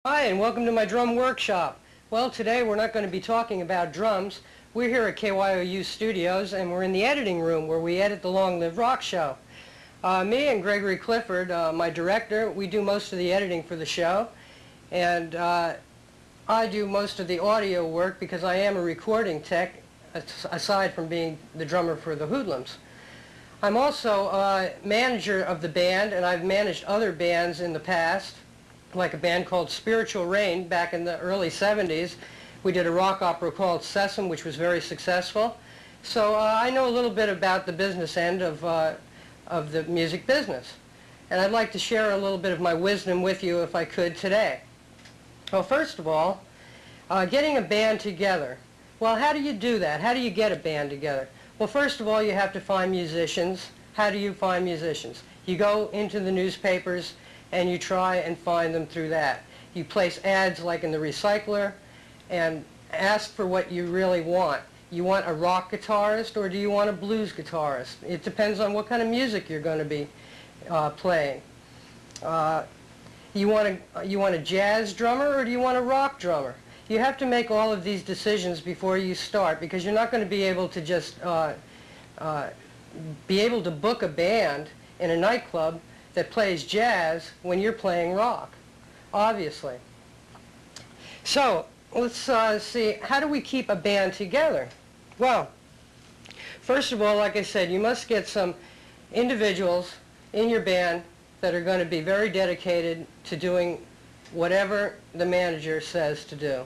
Hi, and welcome to my drum workshop. Well, today we're not going to be talking about drums. We're here at KYOU Studios, and we're in the editing room where we edit the Long Live Rock show. Me and Gregory Clifford, my director, we do most of the editing for the show, and I do most of the audio work because I am a recording tech, aside from being the drummer for the Whoodlums. I'm also manager of the band, and I've managed other bands in the past, like a band called Spiritual Rain back in the early 70s. We did a rock opera called Sesame, which was very successful. So I know a little bit about the business end of the music business. And I'd like to share a little bit of my wisdom with you if I could today. Well, first of all, getting a band together. Well, how do you do that? How do you get a band together? Well, first of all, you have to find musicians. How do you find musicians? You go into the newspapers and you try and find them through that. You place ads like in the recycler and ask for what you really want. You want a rock guitarist or do you want a blues guitarist? It depends on what kind of music you're going to be playing. You want a jazz drummer or do you want a rock drummer? You have to make all of these decisions before you start, because you're not going to be able to just book a band in a nightclub that plays jazz when you're playing rock, obviously. So let's see, how do we keep a band together? Well, first of all, like I said, you must get some individuals in your band that are going to be very dedicated to doing whatever the manager says to do.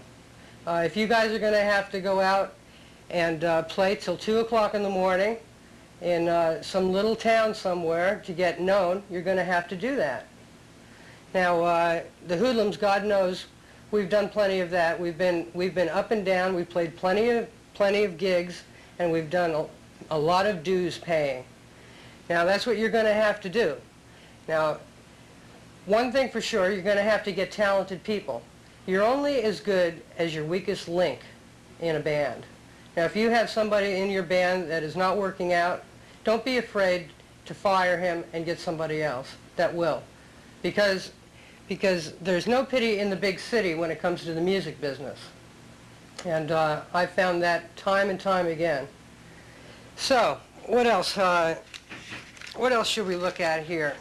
If you guys are going to have to go out and play till 2 o'clock in the morning in some little town somewhere to get known, you're going to have to do that. Now, the Whoodlums, God knows, we've done plenty of that. We've been up and down. We've played plenty of gigs, and we've done a lot of dues paying. Now, that's what you're going to have to do. Now, one thing for sure, you're going to have to get talented people. You're only as good as your weakest link in a band. Now, if you have somebody in your band that is not working out, don't be afraid to fire him and get somebody else that will. Because there's no pity in the big city when it comes to the music business. And I've found that time and time again. So, what else? What else should we look at here?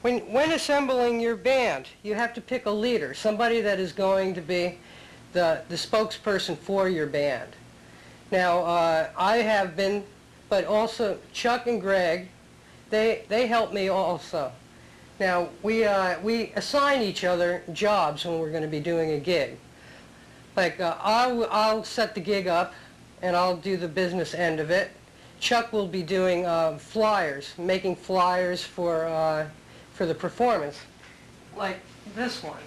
When assembling your band, you have to pick a leader, somebody that is going to be the spokesperson for your band. Now, I have been, but also Chuck and Greg, they help me also. Now, we assign each other jobs when we're going to be doing a gig. Like, I'll set the gig up, and I'll do the business end of it. Chuck will be doing flyers, making flyers for the performance, like this one.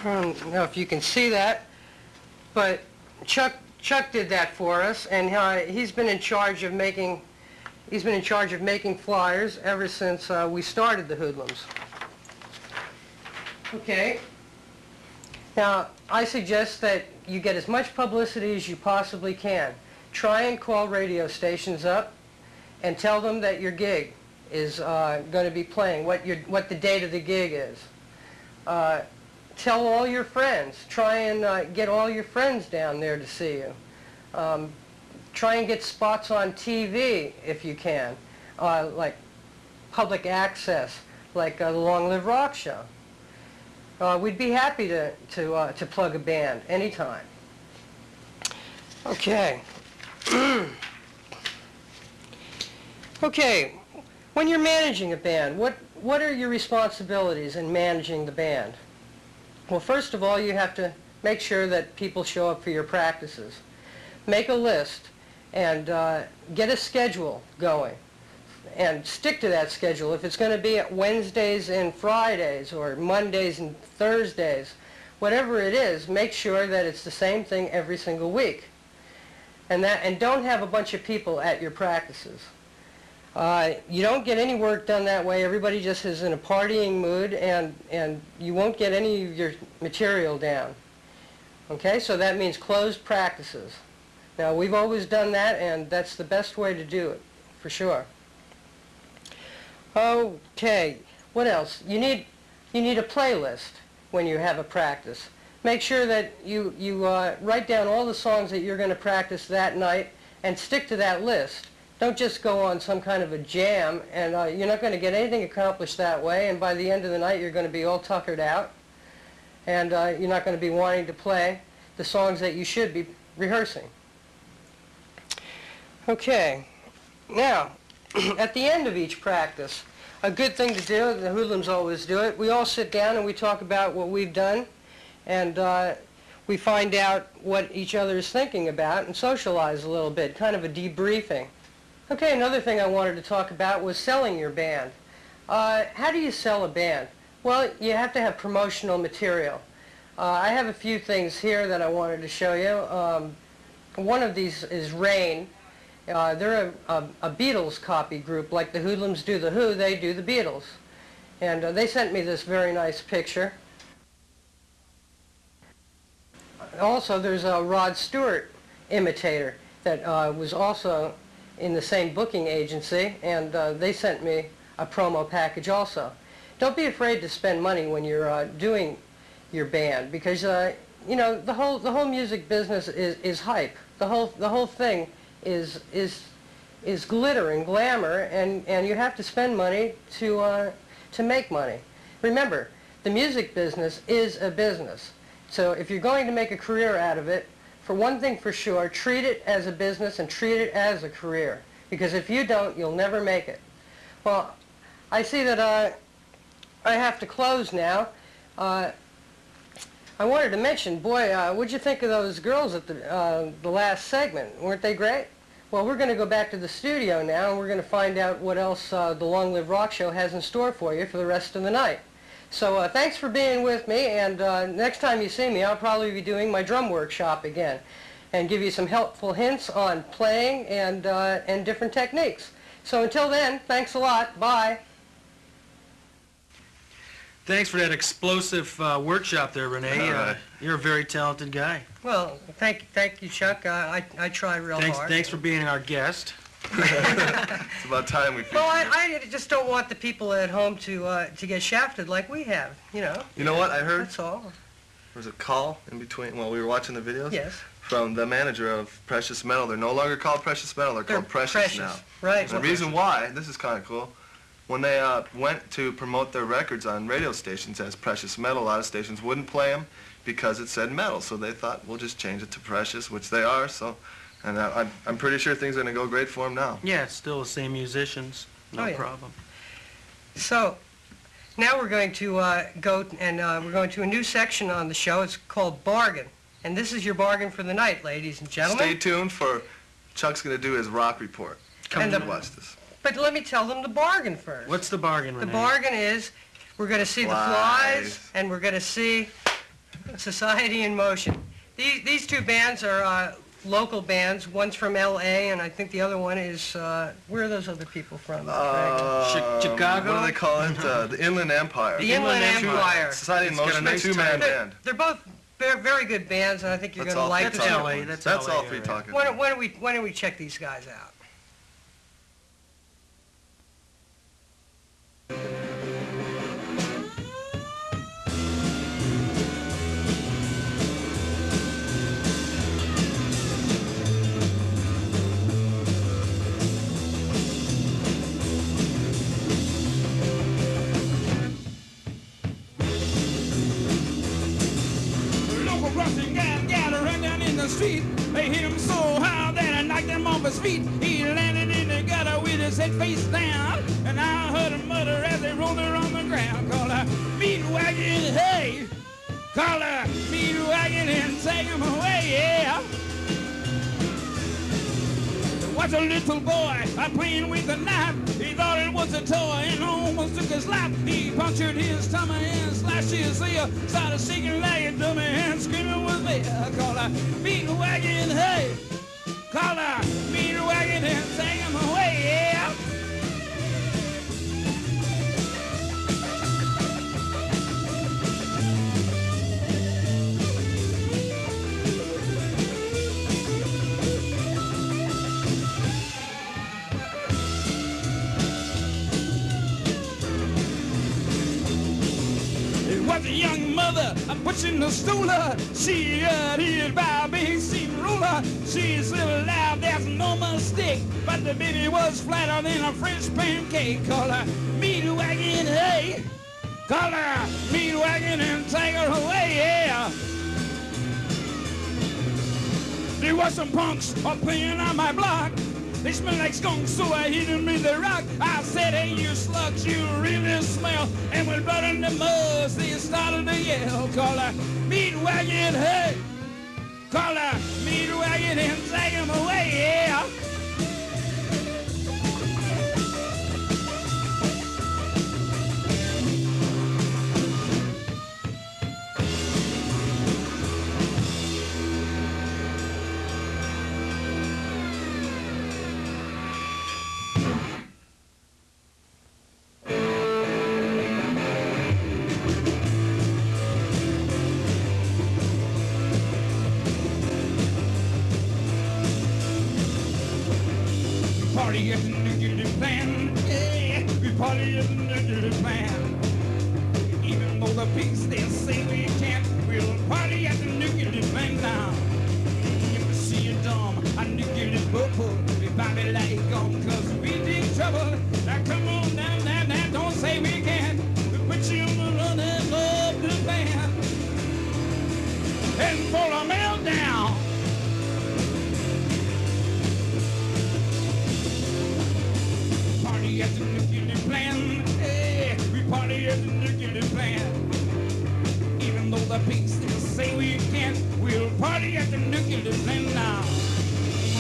I don't know if you can see that, but Chuck did that for us, and he's been in charge of making flyers ever since we started the Whoodlums. Okay. Now, I suggest that you get as much publicity as you possibly can. Try and call radio stations up and tell them that your gig is going to be playing, what the date of the gig is. Tell all your friends. Try and get all your friends down there to see you. Try and get spots on TV if you can, like public access, like the Long Live Rock show. We'd be happy to plug a band anytime. Okay. Okay. When you're managing a band, what are your responsibilities in managing the band? Well, first of all, you have to make sure that people show up for your practices. Make a list and get a schedule going and stick to that schedule. If it's going to be at Wednesdays and Fridays or Mondays and Thursdays, whatever it is, make sure that it's the same thing every single week. And don't have a bunch of people at your practices. You don't get any work done that way. Everybody just is in a partying mood, and you won't get any of your material down. Okay, so that means closed practices. Now, we've always done that, and that's the best way to do it, for sure. Okay, what else? You need you need a playlist when you have a practice. Make sure that you write down all the songs that you're going to practice that night and stick to that list. Don't just go on some kind of a jam, and you're not going to get anything accomplished that way, and by the end of the night you're going to be all tuckered out, and you're not going to be wanting to play the songs that you should be rehearsing. Okay, now, at the end of each practice, a good thing to do, the hoodlums always do it, we all sit down and we talk about what we've done, and we find out what each other is thinking about and socialize a little bit, kind of a debriefing. Okay, another thing I wanted to talk about was selling your band. How do you sell a band? Well, you have to have promotional material. I have a few things here that I wanted to show you. One of these is Rene. They're a Beatles copy group, like the Hoodlums do the Who, they do the Beatles. And they sent me this very nice picture. Also, there's a Rod Stewart imitator that was also in the same booking agency, and they sent me a promo package also. Don't be afraid to spend money when you're doing your band, because you know, the whole music business is hype. The whole thing is glitter and glamour, and you have to spend money to make money. Remember, the music business is a business. So if you're going to make a career out of it, for one thing for sure, treat it as a business and treat it as a career. Because if you don't, you'll never make it. Well, I see that I have to close now. I wanted to mention, boy, what'd you think of those girls at the last segment? Weren't they great? Well, we're going to go back to the studio now, and we're going to find out what else the Long Live Rock Show has in store for you for the rest of the night. So thanks for being with me, and next time you see me, I'll probably be doing my drum workshop again and give you some helpful hints on playing and different techniques. So until then, thanks a lot. Bye. Thanks for that explosive workshop there, Rene. You're a very talented guy. Well, thank you, Chuck. I try real hard. Thanks for being our guest. It's about time we. Well, I just don't want the people at home to get shafted like we have, you know. You know what I heard? That's all. There was a call in between while we were watching the videos. Yes. From the manager of Precious Metal. They're no longer called Precious Metal. They're called Precious now. Right. The reason why, this is kind of cool, when they went to promote their records on radio stations as Precious Metal, a lot of stations wouldn't play them because it said metal. So they thought, we'll just change it to Precious, which they are. So. And I'm pretty sure things are going to go great for them now. Yeah, it's still the same musicians. No problem. So, now we're going to go and we're going to a new section on the show. It's called Bargain. And this is your bargain for the night, ladies and gentlemen. Stay tuned for Chuck's going to do his rock report. Come and watch this. But let me tell them the bargain first. What's the bargain, Rene? The bargain is we're going to see the Flies, and we're going to see Society in Motion. These two bands are local bands. One's from L.A., and I think the other one is, where are those other people from? Chicago? What do they call it? The Inland Empire. The Inland Empire. Society in Motion, a two-man band. They're both very good bands, and I think you're going to like them. That's L.A. That's all three talking. Why don't we check these guys out? Street. They hit him so hard that I knocked him off his feet. He landed in the gutter with his head face down, and I heard him mutter as they rolled her on the ground. Call her meat wagon, hey! Call her meat wagon and take him away, yeah! Watch a little boy playing with a knife. He thought it was a toy and almost took his life. He punctured his tummy and slashed his ear. Started shaking like a dummy and screaming with fear. Call her meat wagon, hey! Call her meat wagon and take him away, yeah! was a young mother pushing the stooler. She got hit by a big steam roller. She said loud, there's no mistake, but the baby was flatter than a French pancake. Call her meat wagon, hey. Call her meat wagon and take her away, yeah. There was some punks playing on my block. They smell like skunks, so I hit them with the rock. I said, hey, you slugs, you really smell. And with blood in the mud, they started to yell. Call her meat wagon, hey. Call her meat wagon and take them away, yeah. Party at the nuclear plant, yeah, we party at the nuclear plant. Even though the pigs they say we can't, we'll party at the nuclear plant now. If we see you dumb, a nuclear bubble, we party like gum, cause we dig trouble. Now come on down, down, down, don't say we can't. We put you on the run and love the band. And for a meltdown. Party at the nuclear plant, hey, we party at the nuclear plant. Even though the pigs still say we can't, we'll party at the nuclear plant now.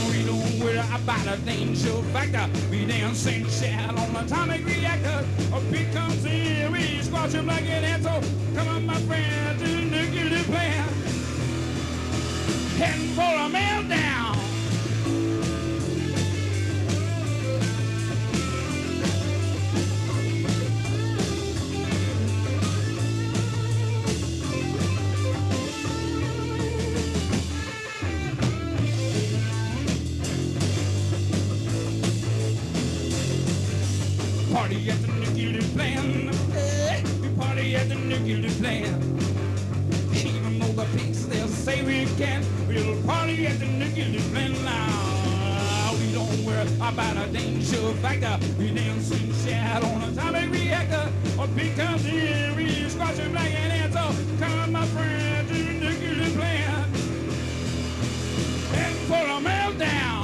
We don't worry about a danger factor. We dance and shout on atomic reactor. A pig comes in, we squash him like an ant. Come on, my friend, to the nuclear plant. Heading for a meltdown. Party at the nuclear plant, hey, we party at the nuclear plant. Even though the pigs they'll say we can't, we'll party at the nuclear plant now. We don't worry about a danger factor. We dance and shout on a atomic reactor. A pig comes in, we squash him like an ant. So come on, my friend, to the nuclear plant. And for a meltdown.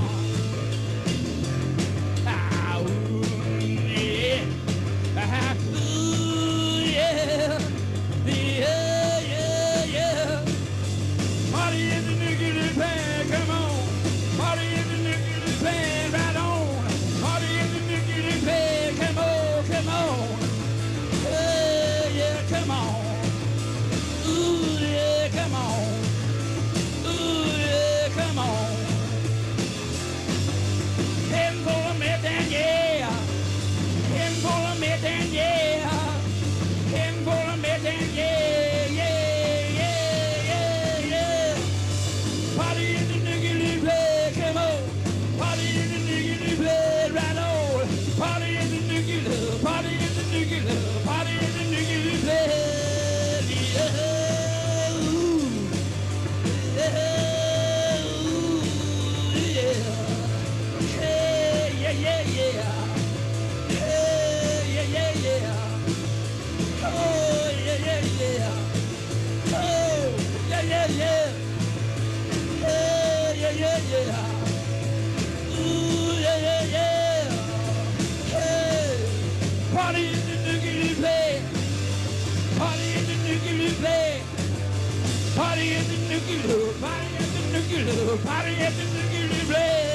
Party at the nuclear, party at the nuclear, party at the nuclear,